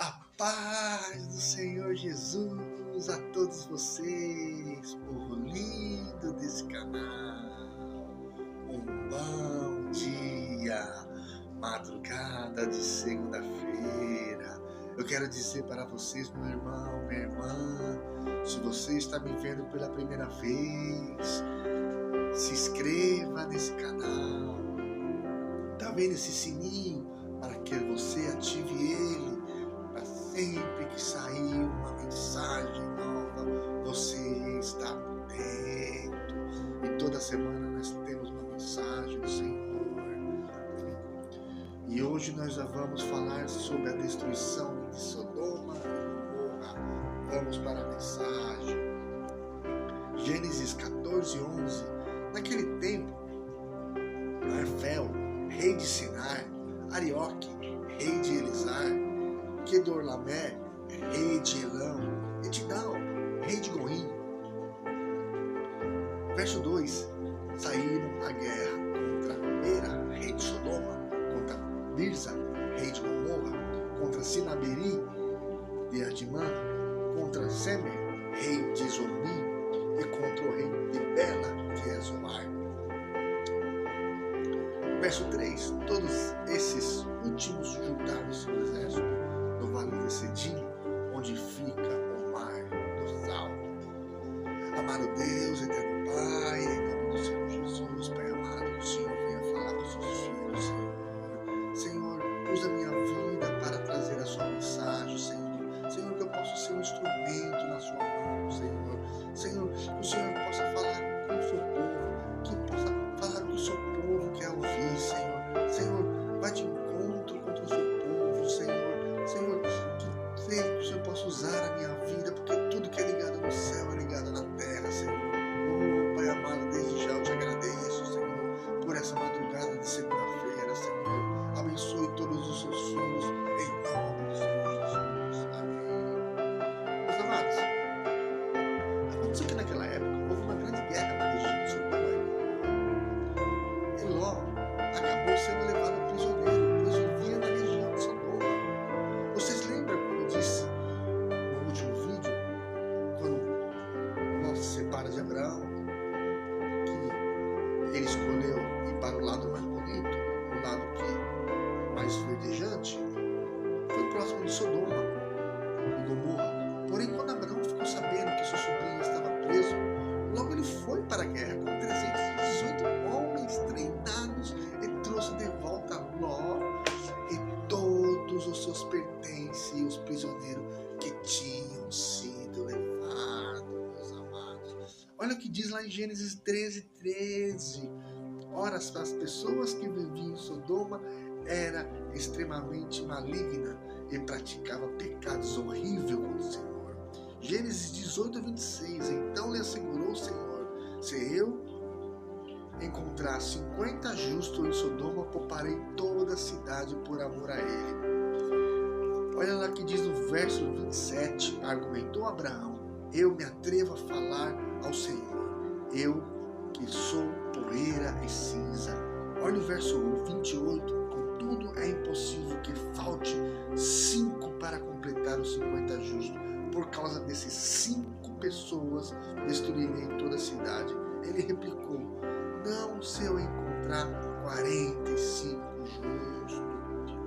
A paz do Senhor Jesus a todos vocês, povo lindo desse canal. Um bom dia, madrugada de segunda-feira. Eu quero dizer para vocês, meu irmão, minha irmã, se você está me vendo pela primeira vez, se inscreva nesse canal. Tá vendo esse sininho? Para que você ative ele. Sempre que sair uma mensagem nova, você está por dentro. E toda semana nós temos uma mensagem do Senhor. E hoje nós já vamos falar sobre a destruição de Sodoma e Gomorra. Vamos para a mensagem. Gênesis 14:11. Naquele tempo, Arfel, rei de Sinar, Arioque, rei de Elisar, Quedorlaomer, rei de Elão, e Tidal, rei de Goim. Verso 2: saíram à guerra contra Bera, rei de Sodoma, contra Birza, rei de Gomorra, contra Sinaberi de Adimã, contra Semer, rei de Zornim, e contra o rei de Bela de Ezoar. Verso 3: todos esses últimos juntaram seu exército no vale de Sedim, onde fica o mar do Sal. Amado Deus, eterno Pai, em nome do Senhor Jesus, Pai amado, que o Senhor venha falar com os seus filhos, Senhor. Senhor, usa a minha vida para trazer a sua mensagem, Senhor. Senhor, que eu possa ser um instrumento na sua mão, Senhor. Senhor, que o Senhor possa falar com o seu povo, que possa falar com o seu povo quer ouvir, Senhor. Senhor, vai de encontro contra o seu povo, Senhor. Senhor, que o Senhor possa usar a minha vida, porque tudo que é ligado no céu é ligado na terra, Senhor. Oh, Pai amado, desde já eu te agradeço, Senhor, por essa madrugada de segunda-feira, Senhor. Abençoe todos os seus filhos, em nome do Senhor Jesus. Amém. Meus amados, aconteceu que naquela época houve uma grande guerra na região de Sodoma e Gomorra. E Ló acabou sendo levado prisioneiro, pois vivia na região de Sodoma. Vocês lembram como eu disse no último vídeo, quando Ló se separa de Abraão, que ele escolheu ir para o lado mais bonito, o lado mais verdejante, foi próximo de Sodoma e Gomorra. Porém, quando Abraão ficou sabendo que seu sobrinho estava preso, logo ele foi para a guerra com 318 homens treinados e trouxe de volta Ló e todos os seus pertences e os prisioneiros que tinham sido levados, meus amados. Olha o que diz lá em Gênesis 13:13. Ora, as pessoas que viviam em Sodoma era extremamente maligna e praticava pecados horríveis contra o Senhor. Gênesis 18:26. Então lhe assegurou o Senhor: se eu encontrar 50 justos em Sodoma, pouparei toda a cidade por amor a ele. Olha lá que diz no verso 27, argumentou Abraão: eu me atrevo a falar ao Senhor, eu que sou poeira e cinza. Olha o verso 28, contudo é impossível que falte 5 para completar os 50 justos. Por causa desses 5 pessoas, destruirei toda a cidade. Ele replicou: não, se eu encontrar 45 justos.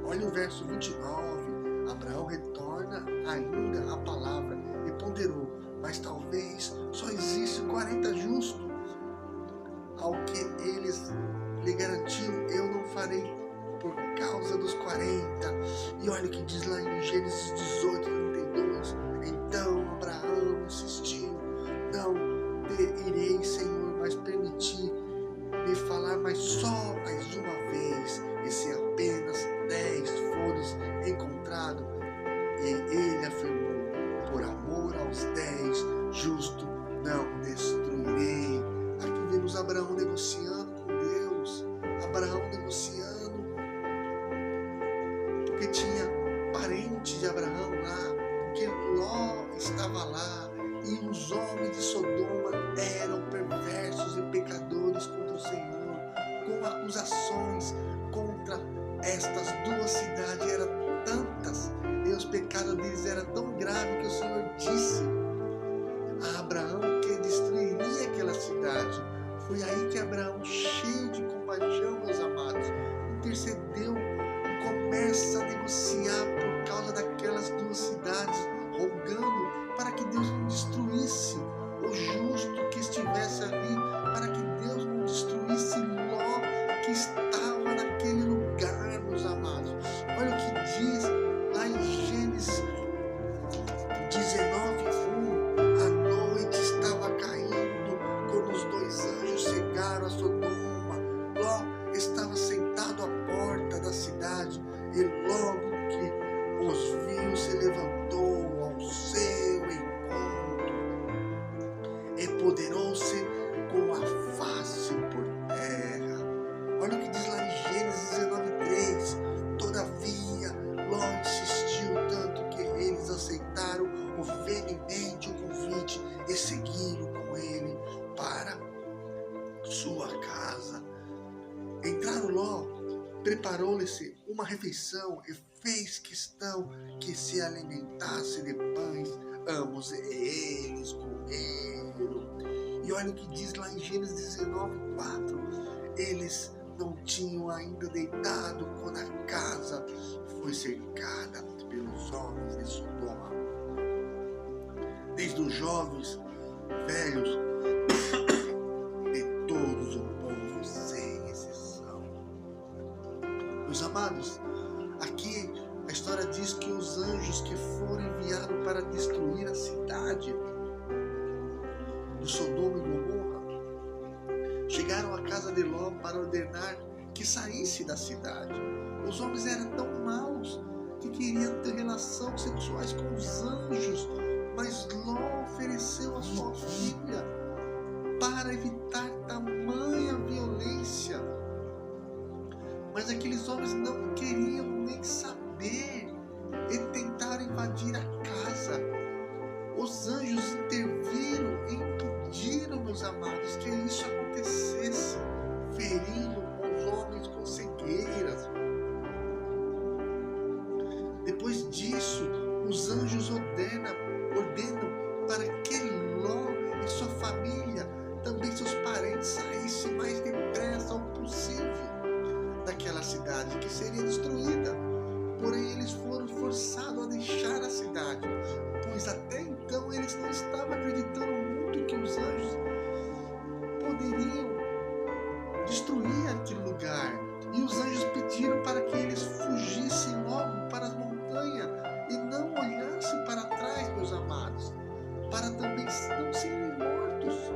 Olha o verso 29. Abraão retorna ainda a palavra e ponderou: mas talvez só existe 40 justos. Ao que eles lhe garantiram: eu não farei por causa dos 40. E olha o que diz lá em Gênesis 18:32. Então Abraão insistiu: não te irei, Senhor, mas permitir-me falar só mais uma vez, e se apenas 10 fores encontrados. E ele afirmou: por amor aos 10 justos não destruirei. Aqui vemos Abraão negociando com Deus, Abraão negociando, porque tinha parente de Abraão lá, porque Ló estava lá, e os homens de Sodoma eram perversos e pecadores contra o Senhor, com acusações contra estas duas cidades, eram tantas, e os pecados negociar por causa daquelas 2 cidades, rogando para que Deus não destruísse o justo que estivesse ali, para que Deus não destruísse Ló que estava naquele lugar, meus amados. Olha o que diz lá em Gênesis 19:1. A noite estava caindo quando os 2 anjos chegaram a Sodoma. Ló estava sentado à porta da cidade e logo que os viu se levantou ao seu encontro, empoderou-se com a face por terra. Olha o que diz lá em Gênesis 19:3. Todavia, Ló insistiu tanto que eles aceitaram veemente o convite e seguiram com ele para sua casa. Entraram Ló, preparou-lhe-se uma refeição e fez questão que se alimentasse de pães. Ambos eles comeram. E olha o que diz lá em Gênesis 19:4. Eles não tinham ainda deitado quando a casa foi cercada pelos homens de Sodoma. Desde os jovens, velhos e todos o povo, sem exceção. Meus amados, aqui a história diz que os anjos que foram enviados para destruir a cidade de Sodoma e Gomorra chegaram à casa de Ló para ordenar que saísse da cidade. Os homens eram tão maus que queriam ter relações sexuais com os anjos, mas Ló ofereceu a sua filha para evitar tamanha violência. Mas aqueles homens não queriam nem saber e tentaram invadir a casa. Os anjos interviram e impediram, meus amados, que isso acontecesse, ferindo os homens com cegueiras. Depois disso, os anjos ordenam para que Ló e sua família, também seus parentes, saíssem mais depressa ao possível daquela cidade que seria destruída. Porém, eles foram forçados a deixar a cidade, pois até então eles não estavam acreditando muito que os anjos poderiam destruir aquele lugar. E os anjos pediram para que eles fugissem logo para as montanhas e não olhassem para trás, meus amados, para também não serem mortos.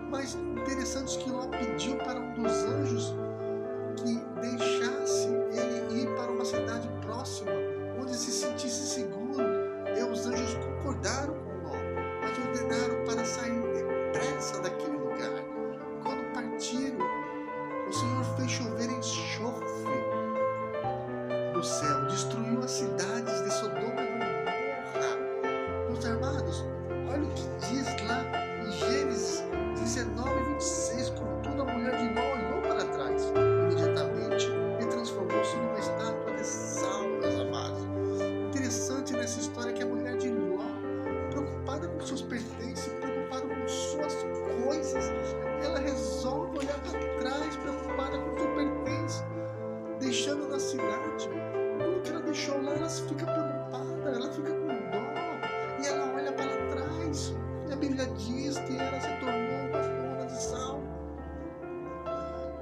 Mas interessante que Ló pediu para um dos anjos que deixasse ele ir para uma cidade próxima, onde se sentisse seguro. E os anjos concordaram com Ló, mas ordenaram para sair depressa daquele lugar. Quando partiram, o Senhor fez chover enxofre do céu, destruiu as cidades de Sodoma e Gomorra. Meus amados, olha o que diz lá em Gênesis 19:26. Contudo, a mulher de Ló olhou para trás imediatamente e transformou-se numa estátua de sal, meus amados. Interessante nessa história que a mulher de Ló, preocupada com seus pertences, preocupada com suas coisas, ela resolve olhar para trás, preocupada com o que pertence, deixando na cidade. Tudo que ela deixou lá, ela fica preocupada, ela fica com dó e ela olha para trás. E a Bíblia diz que ela se tornou uma dona de sal.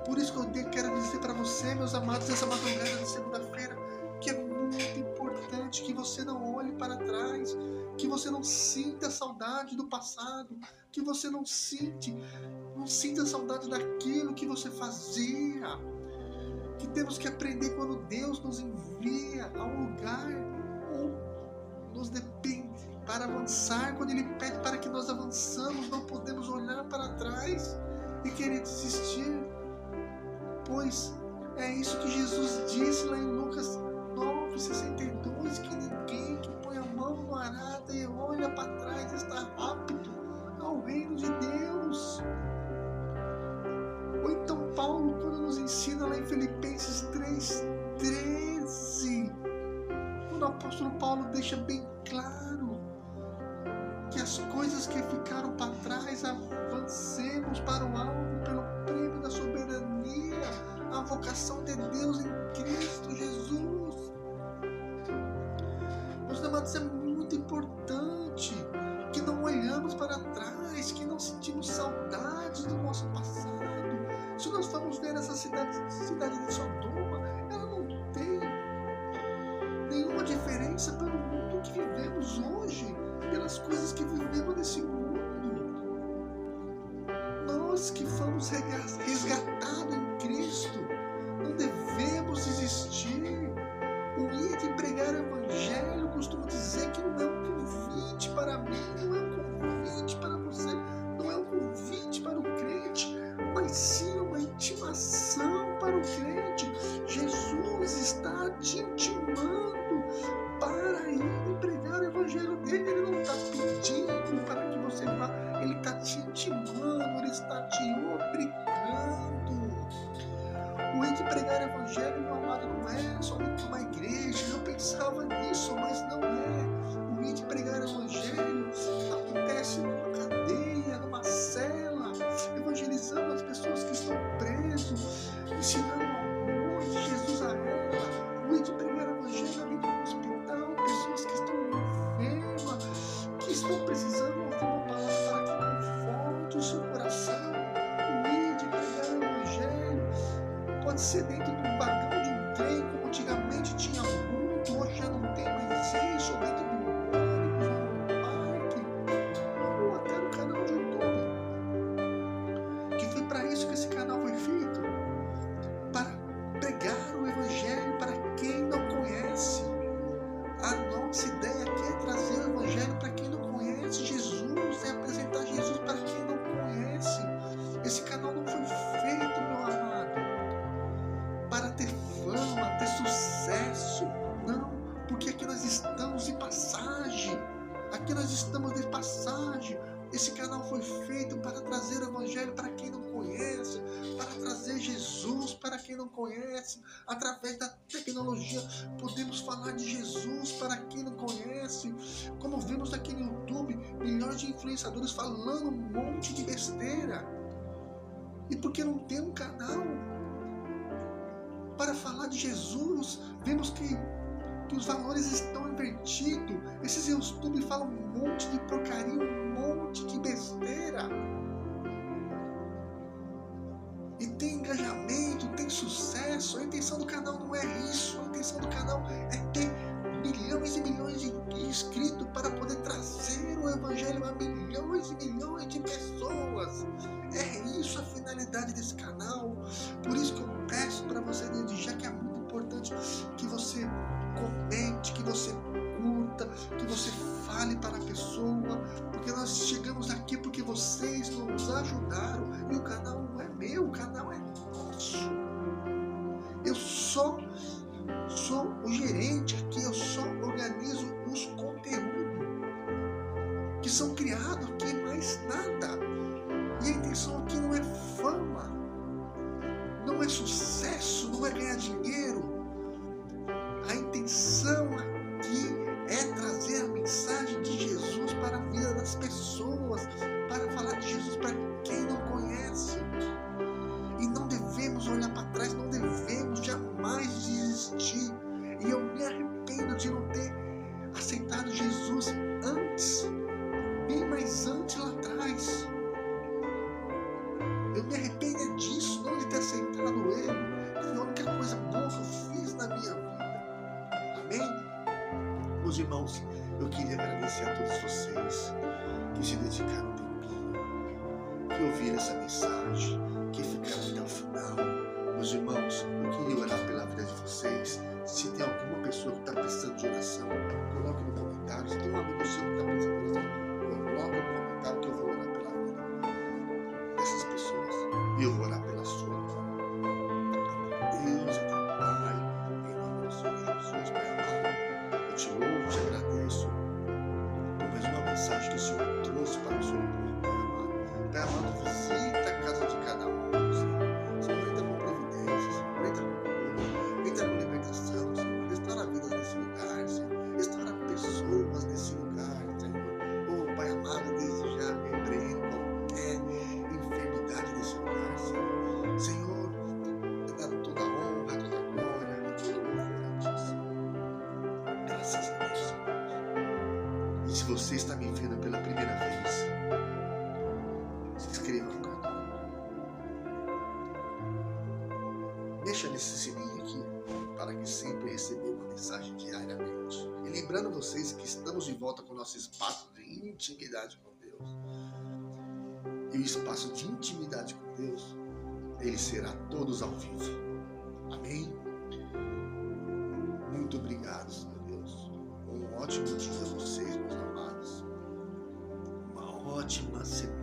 Por isso que eu quero dizer para você, meus amados, nessa madrugada de segunda-feira, que é muito importante que você não olhe para trás, que você não sinta saudade do passado, que você não sinta saudade daquilo que você fazia. Que temos que aprender quando Deus nos envia a um lugar ou nos depende para avançar, quando Ele pede para que nós avançamos, não podemos olhar para trás e querer desistir, pois é isso que Jesus disse lá em Lucas 9:62, que ninguém que põe a mão no arado e olha para trás está apto ao reino de Deus. Ou então Paulo, quando nos ensina lá em Filipenses 3:13, quando o apóstolo Paulo deixa bem claro que as coisas que ficaram para trás, avancemos para o alvo pelo prêmio da soberania, a vocação de Deus em Cristo Jesus. amados, é muito importante que não olhamos para trás, que não sentimos saudades do nosso passado. Se nós formos ver essa cidade de Sodoma, ela não tem nenhuma diferença pelo mundo que vivemos hoje, pelas coisas que vivemos nesse mundo. Nós que fomos resgatados em Cristo, não devemos desistir. O ir de pregar o Evangelho, costumo dizer que não é um convite para mim, não é um convite para você, não é um convite para o crente, mas sim uma intimação para o crente. Jesus está te intimando para ir e pregar o Evangelho dele. Ele não está pedindo para que você vá, ele está te intimando, ele está te obrigando. O ir de pregar o Evangelho, meu amado, não é somente uma igreja. Eu pensava nisso, mas não é. O ir de pregar o Evangelho acontece numa cadeia, numa cela, evangelizando as pessoas que estão presas, ensinando o amor de Jesus a ela. O ir de pregar o Evangelho ali no hospital, pessoas que estão enfermas, que estão precisando ouvir uma palavra para que conforte o seu coração. O ir de pregar o Evangelho pode ser dentro de um vagão de um trem, como antigamente tinha muito, hoje já não tem mais isso, ou dentro de um ônibus, ou num parque, ou até no canal de YouTube, que foi para isso que esse canal foi feito, para pregar o Evangelho para quem não conhece. A nossa ideia aqui é trazer o Evangelho para quem não conhece Jesus, é apresentar Jesus para quem não conhece. Esse canal não foi feito, meu amado, para ter fama, ter sucesso. Não, porque aqui nós estamos de passagem. Aqui nós estamos de passagem. Esse canal foi feito para trazer o Evangelho para quem não conhece, para trazer Jesus para quem não conhece. Através da tecnologia podemos falar de Jesus para quem não conhece. Como vimos aqui no YouTube, milhões de influenciadores falando um monte de besteira. E porque não tem um canal para falar de Jesus, vemos que os valores estão invertidos. Esses YouTube falam um monte de porcaria, um monte de besteira. E tem engajamento, tem sucesso. A intenção do canal não é isso. A intenção do canal é ter milhões e milhões de inscritos para poder trazer o Evangelho a milhões e milhões de pessoas. É isso a finalidade desse canal. Por isso que eu peço para você, desde já, que é muito importante que você comente, que você curta, que você fale para a pessoa, porque nós chegamos aqui porque vocês nos ajudaram e o canal não é meu, o canal é nosso. Eu só sou o gerente aqui, eu só organizo os conteúdos que são criados aqui, mais nada. E a intenção aqui não é fama, não é sucesso, não é ganhar dinheiro. A intenção aqui é trazer a mensagem de Jesus para a vida das pessoas, para falar de Jesus para quem não conhece. E não devemos olhar para trás, não devemos jamais desistir. E eu me arrependo de não ter aceitado Jesus antes, bem mais antes lá atrás. Eu me arrependo disso, não de ter aceitado Ele. Foi a única coisa boa que eu fiz na minha vida. Amém? Meus irmãos, eu queria agradecer a todos vocês que se dedicaram um tempinho, que ouviram essa mensagem, que ficaram até o final. Meus irmãos, eu queria orar pela vida de vocês. Se tem alguma pessoa que está precisando de oração, coloque no comentário. Se tem um amigo seu que está precisando de oração, coloque no comentário que eu vou orar pela vida dessas pessoas. E eu vou orar pela sua. Deus é teu Pai, em nome do Senhor Jesus, Pai amado. Eu te louvo, te agradeço por mais uma mensagem que o Senhor trouxe para o seu povo, Pai amado. Pai amado, visita a casa de cada um, Senhor. Senhor, entra com providências, Senhor, entra com cura, entra com libertação, Senhor. Restaura vidas nesse lugar, Senhor. Restaura pessoas nesse lugar, Senhor. Oh, Pai amado, desde já repreendo qualquer enfermidade desse lugar, Senhor. você está me vendo pela primeira vez, se inscreva no canal. Mexa nesse sininho aqui para que sempre receber uma mensagem diariamente. E lembrando vocês que estamos de volta com o nosso espaço de intimidade com Deus. E o espaço de intimidade com Deus, ele será todos ao vivo. Amém? Muito obrigado, Senhor Deus. Um ótimo dia a vocês, meus amados. Uma ótima semana.